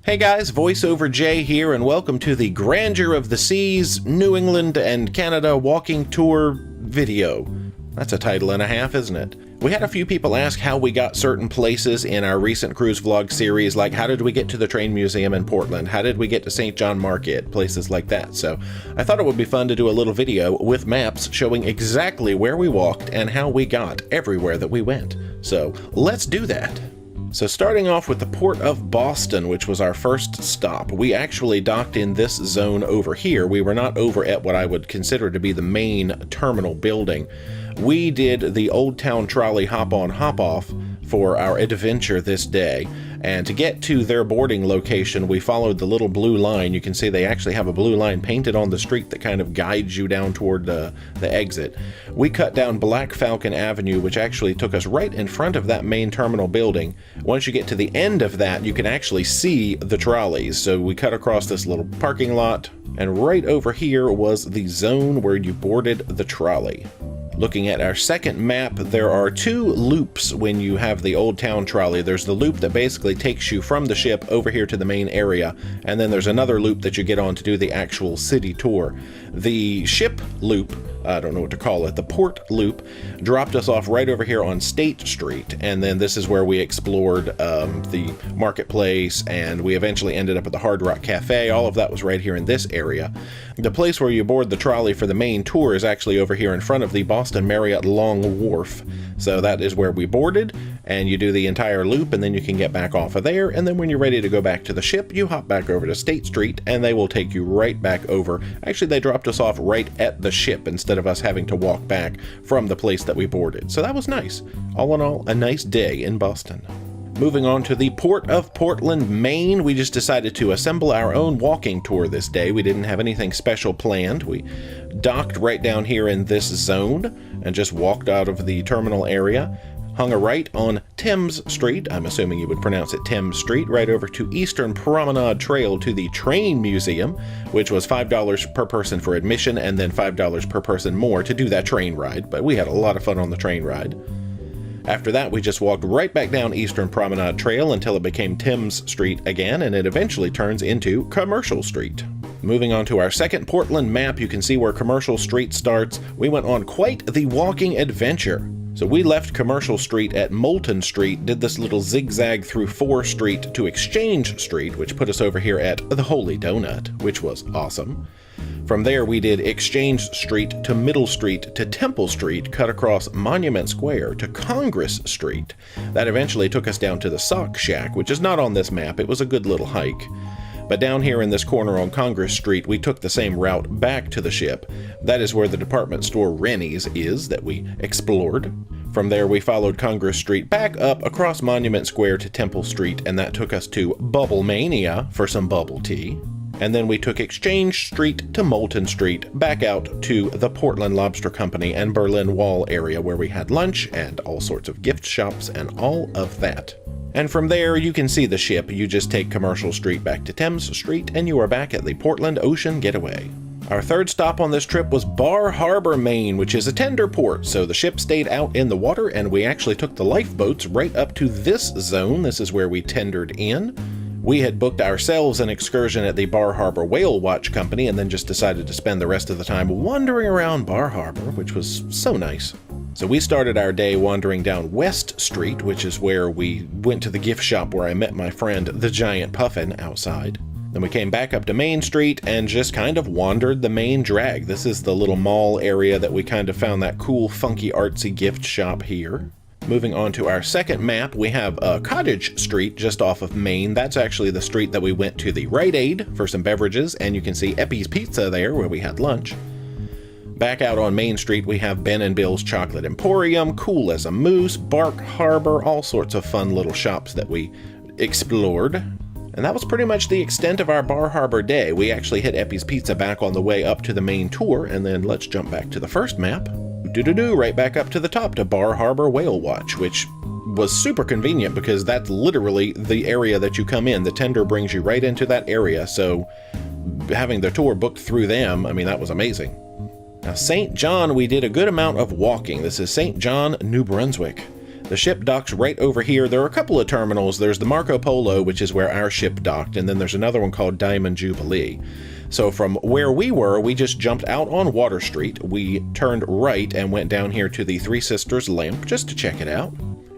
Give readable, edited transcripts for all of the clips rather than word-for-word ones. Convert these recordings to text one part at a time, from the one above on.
Hey guys, Voiceover Jay here, and welcome to the Grandeur of the Seas, New England and Canada walking tour video. That's a title and a half, isn't it? We had a few people ask how we got certain places in our recent cruise vlog series, like how did we get to the train museum in Portland? How did we get to St. John Market? Places like that. So I thought it would be fun to do a little video with maps showing exactly where we walked and how we got everywhere that we went. So let's do that. So starting off with the Port of Boston, which was our first stop, we actually docked in this zone over here. We were not over at what I would consider to be the main terminal building. We did the Old Town Trolley hop-on hop-off for our adventure this day, and to get to their boarding location we followed the little blue line. You can see they actually have a blue line painted on the street that kind of guides you down toward the exit. We cut down Black Falcon Avenue, which actually took us right in front of that main terminal building. Once you get to the end of that, you can actually see the trolleys. So we cut across this little parking lot, and right over here was the zone where you boarded the trolley. Looking at our second map, there are two loops when you have the Old Town Trolley. There's the loop that basically takes you from the ship over here to the main area, and then there's another loop that you get on to do the actual city tour. The ship loop, I don't know what to call it, the port loop, dropped us off right over here on State Street, and then this is where we explored the marketplace, and we eventually ended up at the Hard Rock Cafe. All of that was right here in this area. The place where you board the trolley for the main tour is actually over here in front of the Boston Marriott Long Wharf. So that is where we boarded, and you do the entire loop, and then you can get back off of there, and then when you're ready to go back to the ship, you hop back over to State Street, and they will take you right back over. Actually, they dropped us off right at the ship instead of us having to walk back from the place that we boarded. So that was nice. All in all, a nice day in Boston. Moving on to the Port of Portland, Maine, we just decided to assemble our own walking tour this day. We didn't have anything special planned. We docked right down here in this zone and just walked out of the terminal area, hung a right on Thames Street, I'm assuming you would pronounce it Thames Street, right over to Eastern Promenade Trail to the Train Museum, which was $5 per person for admission and then $5 per person more to do that train ride, but we had a lot of fun on the train ride. After that, we just walked right back down Eastern Promenade Trail until it became Thames Street again, and it eventually turns into Commercial Street. Moving on to our second Portland map, you can see where Commercial Street starts. We went on quite the walking adventure. So we left Commercial Street at Moulton Street, did this little zigzag through 4th Street to Exchange Street, which put us over here at the Holy Donut, which was awesome. From there, we did Exchange Street to Middle Street to Temple Street, cut across Monument Square to Congress Street. That eventually took us down to the Sock Shack, which is not on this map. It was a good little hike. But down here in this corner on Congress Street, we took the same route back to the ship. That is where the department store Rennie's is that we explored. From there, we followed Congress Street back up across Monument Square to Temple Street, and that took us to Bubble Mania for some bubble tea. And then we took Exchange Street to Moulton Street, back out to the Portland Lobster Company and Berlin Wall area where we had lunch and all sorts of gift shops and all of that. And from there, you can see the ship. You just take Commercial Street back to Thames Street, and you are back at the Portland Ocean Getaway. Our third stop on this trip was Bar Harbor, Maine, which is a tender port, so the ship stayed out in the water, and we actually took the lifeboats right up to this zone. This is where we tendered in. We had booked ourselves an excursion at the Bar Harbor Whale Watch Company, and then just decided to spend the rest of the time wandering around Bar Harbor, which was so nice. So we started our day wandering down West Street, which is where we went to the gift shop where I met my friend, the Giant Puffin, outside. Then we came back up to Main Street and just kind of wandered the main drag. This is the little mall area that we kind of found that cool, funky, artsy gift shop here. Moving on to our second map, we have Cottage Street just off of Main. That's actually the street that we went to the Rite Aid for some beverages, and you can see Eppie's Pizza there where we had lunch. Back out on Main Street, we have Ben and Bill's Chocolate Emporium, Cool as a Moose, Bark Harbor, all sorts of fun little shops that we explored. And that was pretty much the extent of our Bar Harbor day. We actually hit Eppie's Pizza back on the way up to the main tour, and then let's jump back to the first map. Right back up to the top to Bar Harbor Whale Watch, which was super convenient because that's literally the area that you come in. The tender brings you right into that area, so having the tour booked through them, I mean, that was amazing. Now, St. John, we did a good amount of walking. This is St. John, New Brunswick. The ship docks right over here. There are a couple of terminals. There's the Marco Polo, which is where our ship docked, and then there's another one called Diamond Jubilee. So from where we were, we just jumped out on Water Street. We turned right and went down here to the Three Sisters Lamp just to check it out.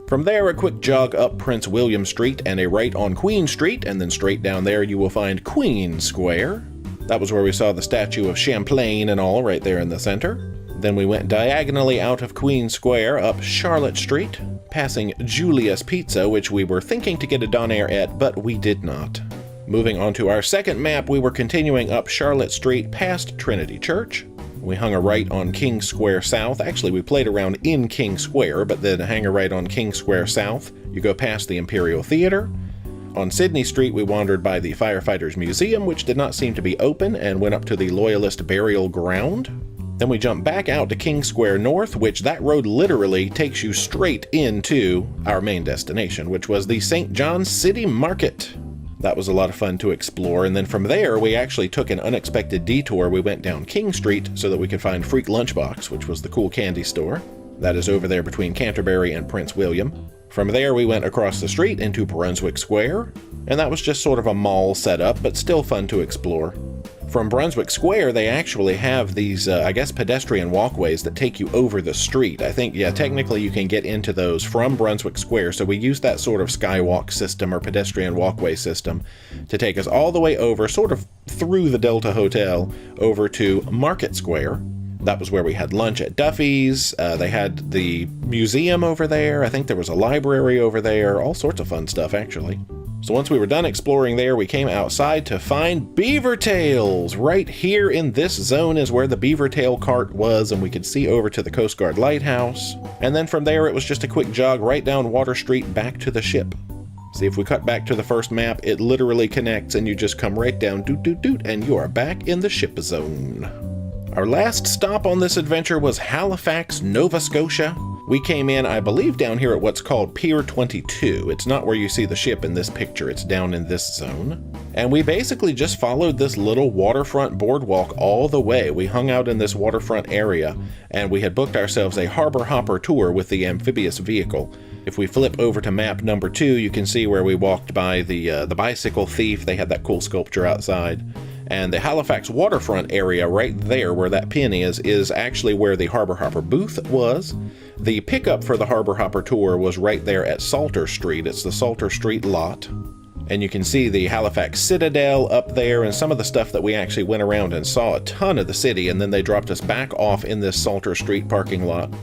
From there, a quick jog up Prince William Street and a right on Queen Street, and then straight down there you will find Queen Square. That was where we saw the statue of Champlain and all right there in the center. Then we went diagonally out of Queen Square up Charlotte Street, passing Julia's Pizza, which we were thinking to get a Donair at, but we did not. Moving on to our second map, we were continuing up Charlotte Street past Trinity Church. We hung a right on King Square South. Actually, we played around in King Square, but then hang a right on King Square South. You go past the Imperial Theater. On Sydney Street, we wandered by the Firefighters Museum, which did not seem to be open, and went up to the Loyalist Burial Ground. Then we jumped back out to King Square North, which that road literally takes you straight into our main destination, which was the St. John's City Market. That was a lot of fun to explore, and then from there we actually took an unexpected detour. We went down King Street so that we could find Freak Lunchbox, which was the cool candy store. That is over there between Canterbury and Prince William. From there we went across the street into Brunswick Square, and that was just sort of a mall setup, but still fun to explore. From Brunswick Square, they actually have these, I guess, pedestrian walkways that take you over the street. I think, yeah, technically you can get into those from Brunswick Square, so we used that sort of skywalk system or pedestrian walkway system to take us all the way over, sort of through the Delta Hotel, over to Market Square. That was where we had lunch at Duffy's. They had the museum over there. I think there was a library over there. All sorts of fun stuff, actually. So once we were done exploring there, we came outside to find beaver tails. Right here in this zone is where the beaver tail cart was, and we could see over to the Coast Guard Lighthouse. And then from there, it was just a quick jog right down Water Street back to the ship. See, if we cut back to the first map, it literally connects, and you just come right down, doot, doot, doot, and you are back in the ship zone. Our last stop on this adventure was Halifax, Nova Scotia. We came in, I believe, down here at what's called Pier 22. It's not where you see the ship in this picture, it's down in this zone. And we basically just followed this little waterfront boardwalk all the way. We hung out in this waterfront area, and we had booked ourselves a harbor hopper tour with the amphibious vehicle. If we flip over to map number 2, you can see where we walked by the bicycle thief. They had that cool sculpture outside. And the Halifax waterfront area right there where that pin is actually where the Harbor Hopper booth was. The pickup for the Harbor Hopper tour was right there at Salter Street. It's the Salter Street lot. And you can see the Halifax Citadel up there and some of the stuff that we actually went around and saw a ton of the city, and then they dropped us back off in this Salter Street parking lot.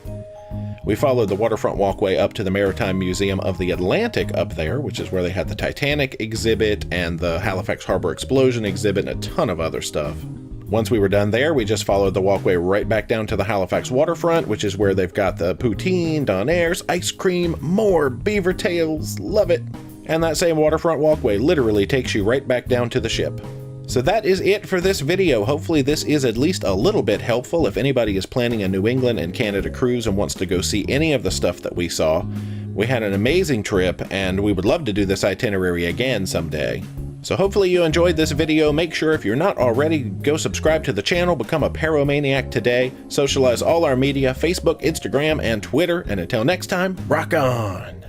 We followed the waterfront walkway up to the Maritime Museum of the Atlantic up there, which is where they had the Titanic exhibit and the Halifax Harbor Explosion exhibit and a ton of other stuff. Once we were done there, we just followed the walkway right back down to the Halifax waterfront, which is where they've got the poutine, Donairs, ice cream, more beaver tails, love it. And that same waterfront walkway literally takes you right back down to the ship. So that is it for this video. Hopefully this is at least a little bit helpful if anybody is planning a New England and Canada cruise and wants to go see any of the stuff that we saw. We had an amazing trip, and we would love to do this itinerary again someday. So hopefully you enjoyed this video. Make sure if you're not already, go subscribe to the channel, become a Paromaniac today, socialize all our media, Facebook, Instagram, and Twitter, and until next time, rock on!